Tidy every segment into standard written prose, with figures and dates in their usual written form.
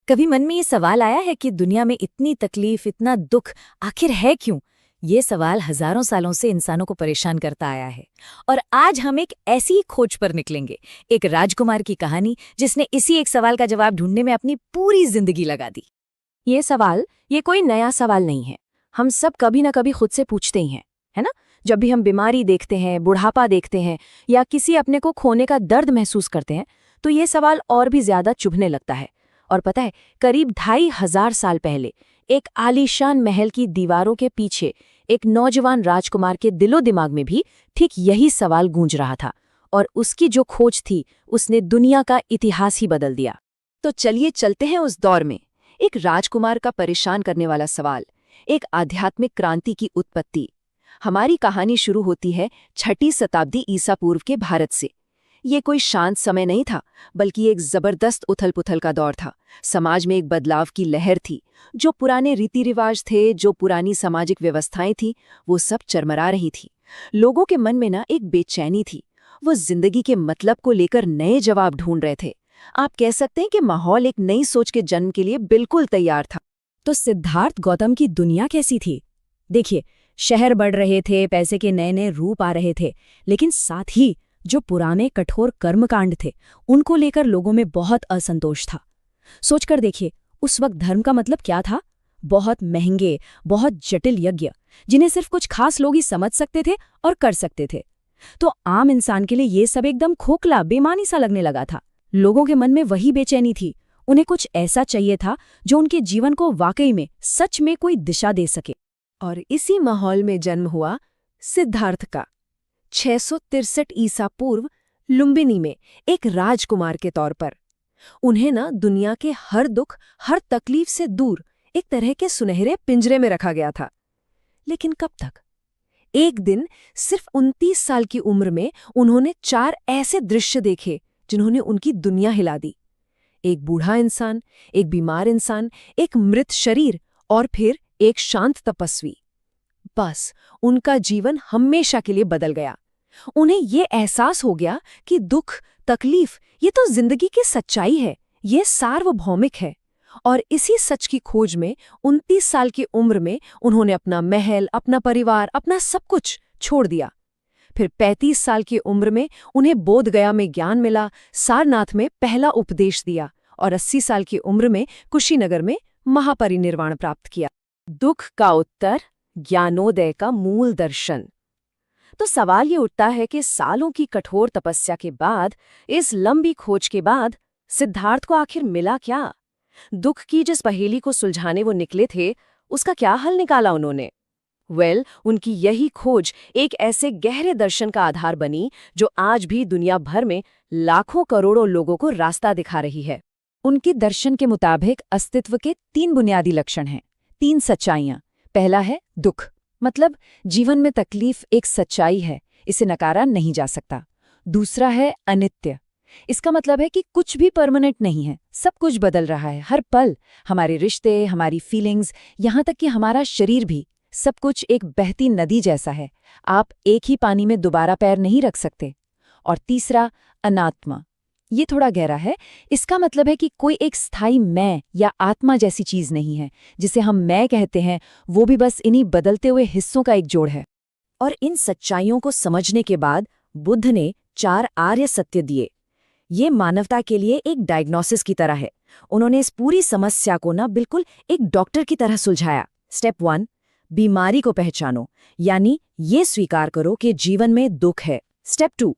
कभी मन में ये सवाल आया है कि दुनिया में इतनी तकलीफ, इतना दुख आखिर है क्यों? ये सवाल हजारों सालों से इंसानों को परेशान करता आया है। और आज हम एक ऐसी ही खोज पर निकलेंगे, एक राजकुमार की कहानी जिसने इसी एक सवाल का जवाब ढूंढने में अपनी पूरी जिंदगी लगा दी। ये कोई नया सवाल नहीं है। हम सब कभी ना कभी खुद से पूछते ही हैं, है ना? जब भी हम बीमारी देखते हैं, बुढ़ापा देखते हैं या किसी अपने को खोने का दर्द महसूस करते हैं, तो ये सवाल और भी ज्यादा चुभने लगता है। और पता है, करीब 2500 साल पहले एक आलीशान महल की दीवारों के पीछे एक नौजवान राजकुमार के दिलो दिमाग में भी ठीक यही सवाल गूंज रहा था। और उसकी जो खोज थी, उसने दुनिया का इतिहास ही बदल दिया। तो चलिए चलते हैं उस दौर में। एक राजकुमार का परेशान करने वाला सवाल, एक आध्यात्मिक क्रांति की उत्पत्ति। हमारी कहानी शुरू होती है 6ठी शताब्दी ईसा पूर्व के भारत से। ये कोई शांत समय नहीं था, बल्कि एक जबरदस्त उथल-पुथल का दौर था। समाज में एक बदलाव की लहर थी। जो पुराने रीति रिवाज थे, जो पुरानी सामाजिक व्यवस्थाएं थी, वो सब चरमरा रही थी। लोगों के मन में ना एक बेचैनी थी। वो जिंदगी के मतलब को लेकर नए जवाब ढूंढ रहे थे। आप कह सकते हैं कि माहौल एक नई सोच के जन्म के लिए बिल्कुल तैयार था। तो सिद्धार्थ गौतम की दुनिया कैसी थी? देखिए, शहर बढ़ रहे थे, पैसे के नए नए रूप आ रहे थे, लेकिन साथ ही जो पुराने कठोर कर्मकांड थे, उनको लेकर लोगों में बहुत असंतोष था। सोचकर देखिए, उस वक्त धर्म का मतलब क्या था? बहुत महंगे, बहुत जटिल यज्ञ, जिन्हें सिर्फ कुछ खास लोग ही समझ सकते थे और कर सकते थे। तो आम इंसान के लिए ये सब एकदम खोखला, बेमानी सा लगने लगा था। लोगों के मन में वही बेचैनी थी। उन्हें कुछ ऐसा चाहिए था जो उनके जीवन को वाकई में, सच में कोई दिशा दे सके। और इसी माहौल में जन्म हुआ सिद्धार्थ का। 663 ईसा पूर्व लुम्बिनी में एक राजकुमार के तौर पर। उन्हें ना दुनिया के हर दुख, हर तकलीफ से दूर एक तरह के सुनहरे पिंजरे में रखा गया था। लेकिन कब तक? एक दिन सिर्फ 29 साल की उम्र में उन्होंने 4 ऐसे दृश्य देखे जिन्होंने उनकी दुनिया हिला दी। एक बूढ़ा इंसान, एक बीमार इंसान, एक मृत शरीर और फिर एक शांत तपस्वी। बस उनका जीवन हमेशा के लिए बदल गया। उन्हें ये एहसास हो गया कि दुख, तकलीफ ये तो जिंदगी की सच्चाई है, ये सार्वभौमिक है। और इसी सच की खोज में 29 साल की उम्र में उन्होंने अपना महल, अपना परिवार, अपना सब कुछ छोड़ दिया। फिर 35 साल की उम्र में उन्हें बोध गया में ज्ञान मिला, सारनाथ में पहला उपदेश दिया और 80 साल की उम्र में कुशीनगर में महापरिनिर्वाण प्राप्त किया। दुख का उत्तर, ज्ञानोदय का मूल दर्शन। तो सवाल ये उठता है कि सालों की कठोर तपस्या के बाद, इस लंबी खोज के बाद, सिद्धार्थ को आखिर मिला क्या? दुख की जिस पहेली को सुलझाने वो निकले थे, उसका क्या हल निकाला उन्होंने? उनकी यही खोज एक ऐसे गहरे दर्शन का आधार बनी जो आज भी दुनिया भर में लाखों करोड़ों लोगों को रास्ता दिखा रही है। उनके दर्शन के मुताबिक अस्तित्व के 3 बुनियादी लक्षण हैं, 3 सच्चाइयां। पहला है दुख, मतलब जीवन में तकलीफ एक सच्चाई है, इसे नकारा नहीं जा सकता। दूसरा है अनित्य, इसका मतलब है कि कुछ भी परमानेंट नहीं है, सब कुछ बदल रहा है हर पल। हमारे रिश्ते, हमारी फीलिंग्स, यहाँ तक कि हमारा शरीर भी, सब कुछ एक बहती नदी जैसा है। आप एक ही पानी में दोबारा पैर नहीं रख सकते। और तीसरा अनात्मा, ये थोड़ा गहरा है। इसका मतलब है कि कोई एक स्थायी मैं या आत्मा जैसी चीज नहीं है, जिसे हम मैं कहते हैं, वो भी बस इन्हीं बदलते हुए हिस्सों का एक जोड़ है। और इन सच्चाइयों को समझने के बाद बुद्ध ने 4 आर्य सत्य दिए। ये मानवता के लिए एक डायग्नोसिस की तरह है। उन्होंने इस पूरी समस्या को ना बिल्कुल एक डॉक्टर की तरह सुलझाया। स्टेप 1, बीमारी को पहचानो, यानी ये स्वीकार करो कि जीवन में दुख है। स्टेप 2,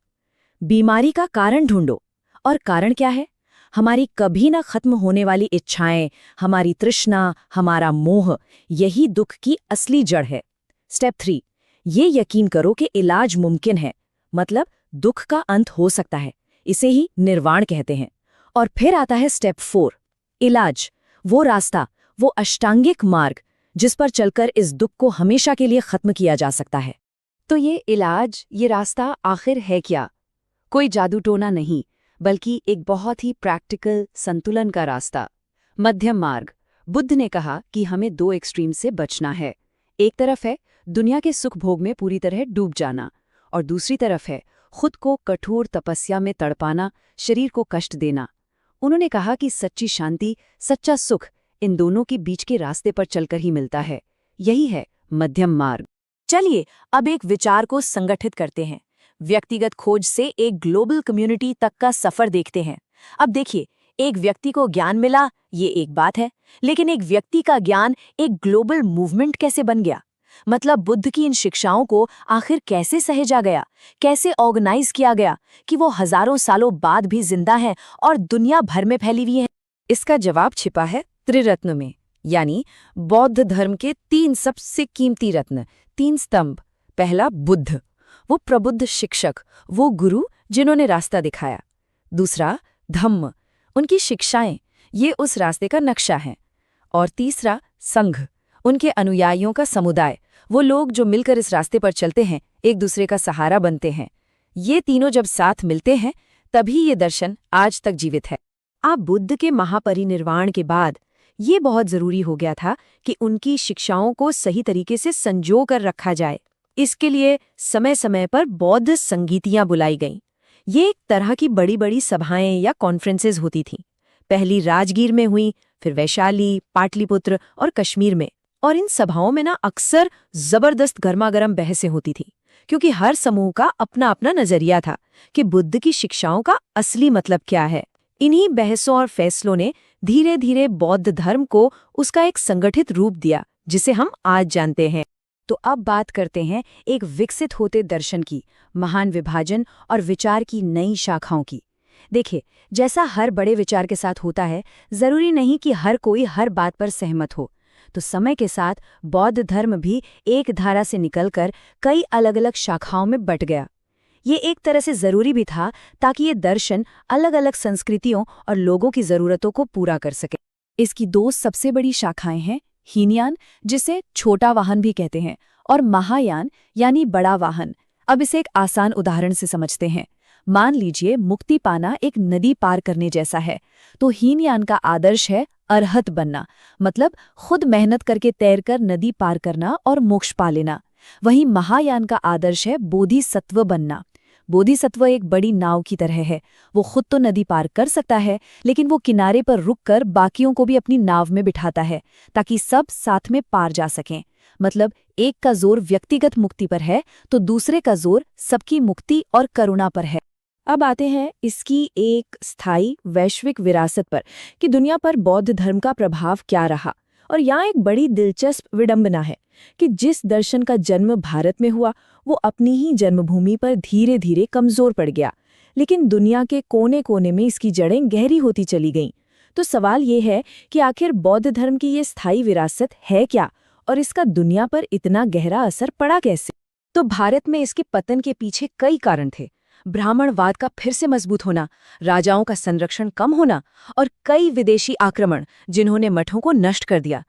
बीमारी का कारण ढूंढो। और कारण क्या है? हमारी कभी ना खत्म होने वाली इच्छाएं, हमारी तृष्णा, हमारा मोह, यही दुख की असली जड़ है। स्टेप 3, ये यकीन करो कि इलाज मुमकिन है, मतलब दुख का अंत हो सकता है। इसे ही निर्वाण कहते हैं। और फिर आता है स्टेप 4, इलाज, वो रास्ता, वो अष्टांगिक मार्ग जिस पर चलकर इस दुख को हमेशा के लिए खत्म किया जा सकता है। तो ये इलाज, ये रास्ता आखिर है क्या? कोई जादू टोना नहीं, बल्कि एक बहुत ही प्रैक्टिकल, संतुलन का रास्ता, मध्यम मार्ग। बुद्ध ने कहा कि हमें 2 एक्सट्रीम से बचना है। एक तरफ है दुनिया के सुख भोग में पूरी तरह डूब जाना, और दूसरी तरफ है खुद को कठोर तपस्या में तड़पाना, शरीर को कष्ट देना। उन्होंने कहा कि सच्ची शांति, सच्चा सुख इन दोनों के बीच के रास्ते पर चलकर ही मिलता है। यही है मध्यम मार्ग। चलिए अब एक विचार को संगठित करते हैं, व्यक्तिगत खोज से एक ग्लोबल कम्युनिटी तक का सफर देखते हैं। अब देखिए, एक व्यक्ति को ज्ञान मिला, ये एक बात है, लेकिन एक व्यक्ति का ज्ञान एक ग्लोबल मूवमेंट कैसे बन गया? मतलब बुद्ध की इन शिक्षाओं को आखिर कैसे सहेजा गया, कैसे ऑर्गेनाइज किया गया कि वो हजारों सालों बाद भी जिंदा है और दुनिया भर में फैली हुई है? इसका जवाब छिपा है त्रिरत्न में, यानी बौद्ध धर्म के 3 सबसे कीमती रत्न, 3 स्तंभ। पहला बुद्ध, वो प्रबुद्ध शिक्षक, वो गुरु जिन्होंने रास्ता दिखाया। दूसरा धम्म, उनकी शिक्षाएं, ये उस रास्ते का नक्शा है। और तीसरा संघ, उनके अनुयायियों का समुदाय, वो लोग जो मिलकर इस रास्ते पर चलते हैं, एक दूसरे का सहारा बनते हैं। ये तीनों जब साथ मिलते हैं तभी ये दर्शन आज तक जीवित है। अब बुद्ध के महापरिनिर्वाण के बाद ये बहुत जरूरी हो गया था कि उनकी शिक्षाओं को सही तरीके से संजो कर रखा जाए। इसके लिए समय समय पर बौद्ध संगीतियां बुलाई गईं। ये एक तरह की बड़ी बड़ी सभाएं या कॉन्फ्रेंसेस होती थीं। पहली राजगीर में हुई, फिर वैशाली, पाटलिपुत्र और कश्मीर में। और इन सभाओं में ना अक्सर जबरदस्त गर्मागर्म बहसें होती थी, क्योंकि हर समूह का अपना अपना नजरिया था कि बुद्ध की शिक्षाओं का असली मतलब क्या है। इन्हीं बहसों और फैसलों ने धीरे धीरे बौद्ध धर्म को उसका एक संगठित रूप दिया, जिसे हम आज जानते हैं। तो अब बात करते हैं एक विकसित होते दर्शन की, महान विभाजन और विचार की नई शाखाओं की। देखिए, जैसा हर बड़े विचार के साथ होता है, जरूरी नहीं कि हर कोई हर बात पर सहमत हो। तो समय के साथ बौद्ध धर्म भी एक धारा से निकलकर कई अलग अलग शाखाओं में बंट गया। ये एक तरह से जरूरी भी था, ताकि ये दर्शन अलग अलग संस्कृतियों और लोगों की जरूरतों को पूरा कर सके। इसकी 2 सबसे बड़ी शाखाएं हैं, हीनयान, जिसे छोटा वाहन भी कहते हैं, और महायान यानी बड़ा वाहन। अब इसे एक आसान उदाहरण से समझते हैं। मान लीजिए मुक्ति पाना एक नदी पार करने जैसा है, तो हीनयान का आदर्श है अरहत बनना, मतलब खुद मेहनत करके तैरकर नदी पार करना और मोक्ष पा लेना। वहीं महायान का आदर्श है बोधिसत्व बनना। बोधिसत्व एक बड़ी नाव की तरह है, वो खुद तो नदी पार कर सकता है, लेकिन वो किनारे पर रुककर बाकियों को भी अपनी नाव में बिठाता है, ताकि सब साथ में पार जा सकें। मतलब एक का जोर व्यक्तिगत मुक्ति पर है, तो दूसरे का जोर सबकी मुक्ति और करुणा पर है। अब आते हैं इसकी एक स्थायी वैश्विक विरासत पर, कि दुनिया पर बौद्ध धर्म का प्रभाव क्या रहा। और यहाँ एक बड़ी दिलचस्प विडंबना है कि जिस दर्शन का जन्म भारत में हुआ, वो अपनी ही जन्मभूमि पर धीरे धीरे कमजोर पड़ गया, लेकिन दुनिया के कोने कोने में इसकी जड़ें गहरी होती चली गईं। तो सवाल ये है कि आखिर बौद्ध धर्म की ये स्थायी विरासत है क्या, और इसका दुनिया पर इतना गहरा असर पड़ा कैसे? तो भारत में इसके पतन के पीछे कई कारण थे। ब्राह्मणवाद का फिर से मजबूत होना, राजाओं का संरक्षण कम होना, और कई विदेशी आक्रमण जिन्होंने मठों को नष्ट कर दिया।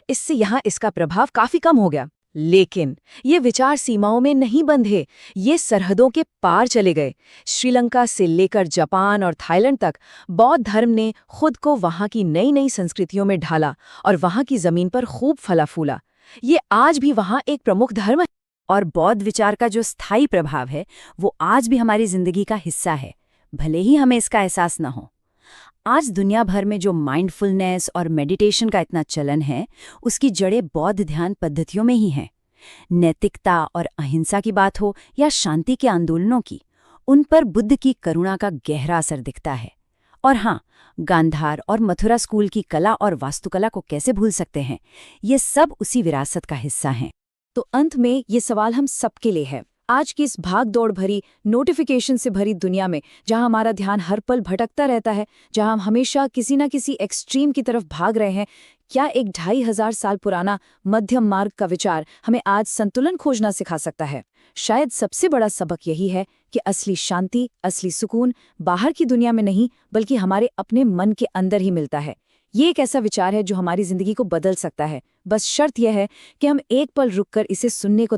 इससे यहाँ इसका प्रभाव काफी कम हो गया। लेकिन ये विचार सीमाओं में नहीं बंधे, ये सरहदों के पार चले गए। श्रीलंका से लेकर जापान और थाईलैंड तक बौद्ध धर्म ने खुद को वहाँ की नई नई संस्कृतियों में ढाला और वहाँ की जमीन पर खूब फला फूला। ये आज भी वहाँ एक प्रमुख धर्म है, और बौद्ध विचार का जो स्थायी प्रभाव है वो आज भी हमारी जिंदगी का हिस्सा है, भले ही हमें इसका एहसास न हो। आज दुनिया भर में जो माइंडफुलनेस और मेडिटेशन का इतना चलन है, उसकी जड़ें बौद्ध ध्यान पद्धतियों में ही हैं। नैतिकता और अहिंसा की बात हो या शांति के आंदोलनों की, उन पर बुद्ध की करुणा का गहरा असर दिखता है। और हाँ, गांधार और मथुरा स्कूल की कला और वास्तुकला को कैसे भूल सकते हैं, ये सब उसी विरासत का हिस्सा हैं। तो अंत में ये सवाल हम सबके लिए है। आज की इस भाग दौड़ भरी, नोटिफिकेशन से भरी दुनिया में, जहां हमारा ध्यान हर पल भटकता रहता है, जहां हम हमेशा किसी न किसी एक्सट्रीम की तरफ भाग रहे हैं, क्या एक 2500 साल पुराना मध्यम मार्ग का विचार हमें आज संतुलन खोजना सिखा सकता है? शायद सबसे बड़ा सबक यही है कि असली शांति, असली सुकून बाहर की दुनिया में नहीं, बल्कि हमारे अपने मन के अंदर ही मिलता है। ये एक ऐसा विचार है जो हमारी जिंदगी को बदल सकता है। बस शर्त यह है कि हम एक पल रुककर इसे सुनने को